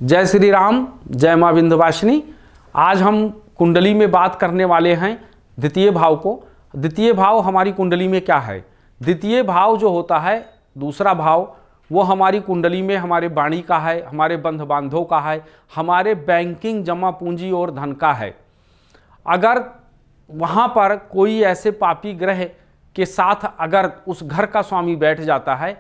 जय श्री राम, जय माँ विंध्यवासिनी। आज हम कुंडली में बात करने वाले हैं द्वितीय भाव को। द्वितीय भाव हमारी कुंडली में क्या है? द्वितीय भाव जो होता है, दूसरा भाव, वो हमारी कुंडली में हमारे वाणी का है, हमारे बंध बांधों का है, हमारे बैंकिंग जमा पूंजी और धन का है। अगर वहाँ पर कोई ऐसे पापी ग्रह के साथ अगर उस घर का स्वामी बैठ जाता है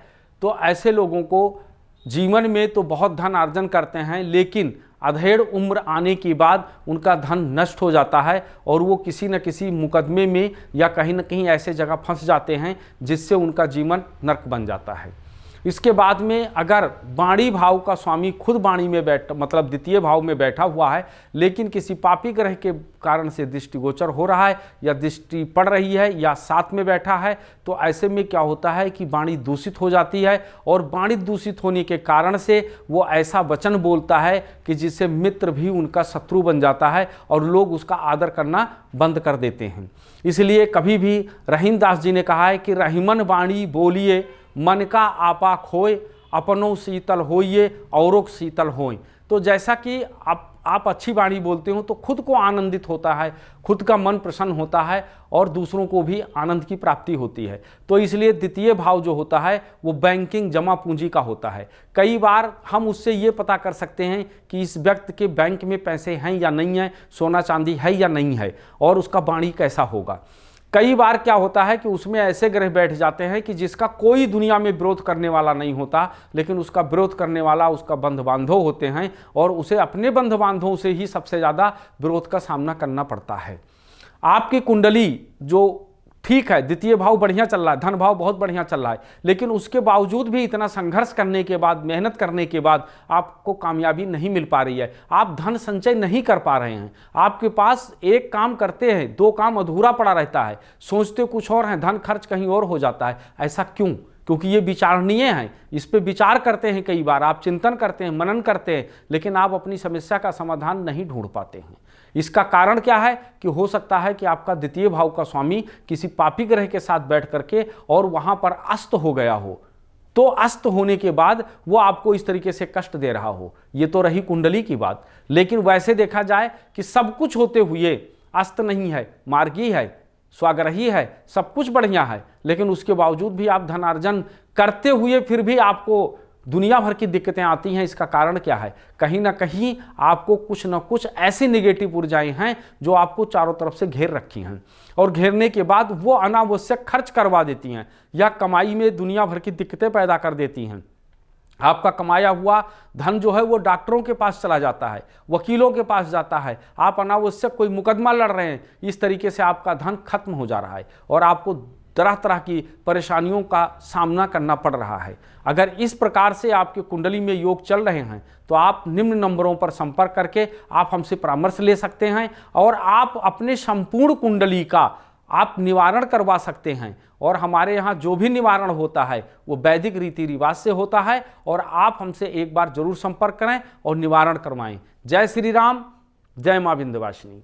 तो ऐसे लोगों को जीवन में तो बहुत धन अर्जन करते हैं, लेकिन अधेड़ उम्र आने के बाद उनका धन नष्ट हो जाता है और वो किसी न किसी मुकदमे में या कहीं न कहीं ऐसे जगह फंस जाते हैं जिससे उनका जीवन नर्क बन जाता है। इसके बाद में अगर वाणी भाव का स्वामी खुद वाणी में मतलब द्वितीय भाव में बैठा हुआ है, लेकिन किसी पापी ग्रह के कारण से दृष्टिगोचर हो रहा है या दृष्टि पड़ रही है या साथ में बैठा है, तो ऐसे में क्या होता है कि वाणी दूषित हो जाती है और वाणी दूषित होने के कारण से वो ऐसा वचन बोलता है कि जिससे मित्र भी उनका शत्रु बन जाता है और लोग उसका आदर करना बंद कर देते हैं। इसलिए कभी भी रहीमदास जी ने कहा है कि रहीमन वाणी बोलिए, मन का आपा खोए, अपनों शीतल होइए औरों शीतल होए। तो जैसा कि आप अच्छी वाणी बोलते हो तो खुद को आनंदित होता है, खुद का मन प्रसन्न होता है और दूसरों को भी आनंद की प्राप्ति होती है। तो इसलिए द्वितीय भाव जो होता है वो बैंकिंग जमा पूंजी का होता है। कई बार हम उससे ये पता कर सकते हैं कि इस व्यक्ति के बैंक में पैसे हैं या नहीं हैं, सोना चांदी है या नहीं है, और उसका वाणी कैसा होगा। कई बार क्या होता है कि उसमें ऐसे ग्रह बैठ जाते हैं कि जिसका कोई दुनिया में विरोध करने वाला नहीं होता, लेकिन उसका विरोध करने वाला उसका बंध बांधव होते हैं और उसे अपने बंध बांधवों से ही सबसे ज़्यादा विरोध का सामना करना पड़ता है। आपकी कुंडली जो ठीक है, द्वितीय भाव बढ़िया चल रहा है, धन भाव बहुत बढ़िया चल रहा है, लेकिन उसके बावजूद भी इतना संघर्ष करने के बाद, मेहनत करने के बाद आपको कामयाबी नहीं मिल पा रही है, आप धन संचय नहीं कर पा रहे हैं। आपके पास एक काम करते हैं, दो काम अधूरा पड़ा रहता है, सोचते कुछ और हैं, धन खर्च कहीं और हो जाता है। ऐसा क्यों? क्योंकि ये विचारणीय है, इस पे विचार करते हैं, कई बार आप चिंतन करते हैं, मनन करते हैं, लेकिन आप अपनी समस्या का समाधान नहीं ढूंढ पाते हैं। इसका कारण क्या है कि हो सकता है कि आपका द्वितीय भाव का स्वामी किसी पापी ग्रह के साथ बैठ करके और वहां पर अस्त हो गया हो, तो अस्त होने के बाद वो आपको इस तरीके से कष्ट दे रहा हो। ये तो रही कुंडली की बात, लेकिन वैसे देखा जाए कि सब कुछ होते हुए अस्त नहीं है, मार्गी है, स्वाग्रही है, सब कुछ बढ़िया है, लेकिन उसके बावजूद भी आप धनार्जन करते हुए फिर भी आपको दुनिया भर की दिक्कतें आती हैं। इसका कारण क्या है? कहीं ना कहीं आपको कुछ ना कुछ ऐसी नेगेटिव ऊर्जाएं हैं जो आपको चारों तरफ से घेर रखी हैं, और घेरने के बाद वो अनावश्यक खर्च करवा देती हैं या कमाई में दुनिया भर की दिक्कतें पैदा कर देती हैं। आपका कमाया हुआ धन जो है वो डॉक्टरों के पास चला जाता है, वकीलों के पास जाता है, आप अनावश्यक कोई मुकदमा लड़ रहे हैं, इस तरीके से आपका धन खत्म हो जा रहा है और आपको तरह तरह की परेशानियों का सामना करना पड़ रहा है। अगर इस प्रकार से आपके कुंडली में योग चल रहे हैं तो आप निम्न नंबरों पर संपर्क करके आप हमसे परामर्श ले सकते हैं और आप अपने संपूर्ण कुंडली का आप निवारण करवा सकते हैं। और हमारे यहाँ जो भी निवारण होता है वो वैदिक रीति रिवाज से होता है, और आप हमसे एक बार जरूर संपर्क करें और निवारण करवाएं। जय श्री राम, जय माँ विंध्यवासिनी।